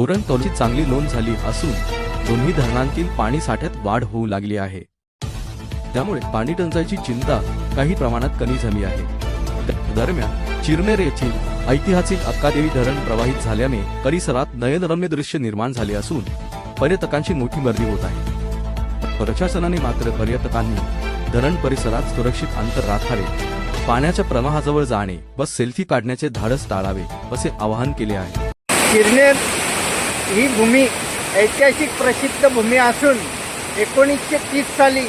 उरण तालुक्याची चांगली नोंद झाली असून दोन्ही धरणांतील पाणी साठ्यात वाढ होऊ लागली आहे। त्यामुळे पाणी टंचाईची चिंता काही प्रमाणात कमी झाली आहे। दरम्यान चिरनेर येथील ऐतिहासिक अक्कादेवी धरण प्रवाहित झाल्याने परिसरात नयनरम्य दृश्य निर्माण झाले असून पर्यटकांची मोठी गर्दी होत आहे। प्रशासनाने मात्र पर्यटकांनी धरण परिसरात सुरक्षित अंतर राखावे, पाण्याच्या प्रवाहाजवळ जाणे व सेल्फी काढण्याचे धाडस टाळावे असे आवाहन केले आहे। चिरनेर ही भूमी ऐतिहासिक प्रसिद्ध भूमी असून 1930 साली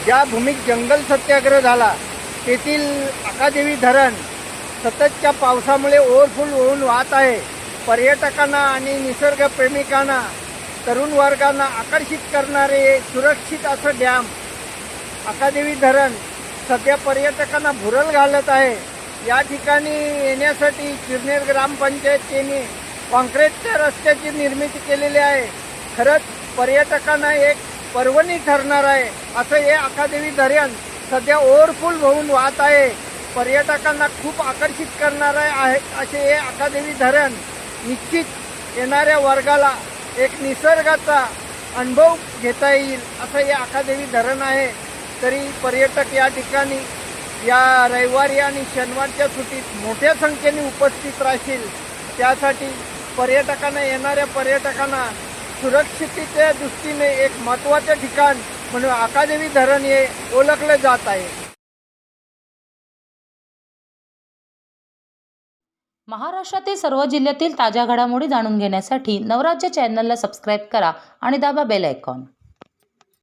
ज्या भूमीत जंगल सत्याग्रह झाला तेथील अक्कादेवी धरण सततच्या पावसामुळे ओव्हरफ्लो होऊन वाहत आहे। पर्यटकांना आणि निसर्गप्रेमिकांना तरुण वर्गांना आकर्षित करणारे सुरक्षित असं डॅम अक्कादेवी धरण सध्या पर्यटकांना भुरळ घालत आहे। या ठिकाणी येण्यासाठी चिरनेर ग्रामपंचायतीने कॉन्क्रीटच्या रस्त्याची निर्मिती केलेली आहे। खरंच पर्यटकांना एक पर्वणी ठरणार आहे असं हे अक्कादेवी धरण सध्या ओव्हरफुल होऊन वाहत आहे। पर्यटकांना खूप आकर्षित करणार आहे असे हे अक्कादेवी धरण निश्चित येणाऱ्या वर्गाला एक निसर्गाचा अनुभव घेता येईल असं हे अक्कादेवी धरण आहे। तरी पर्यटक या ठिकाणी या रविवारी आणि शनिवारच्या सुट्टीत मोठ्या संख्येने उपस्थित राहतील। त्यासाठी येणाऱ्या पर्यटकांना सुरक्षिततेच्या दृष्टीने एक महत्त्वाचे ठिकाण म्हणून अक्कादेवी धरण हे ओळखले जात आहे। महाराष्ट्रातील सर्व जिल्ह्यातील ताज्या घडामोडी जाणून घेण्यासाठी नवराज्य चॅनलला सबस्क्राईब करा आणि दाबा बेल आयकॉन।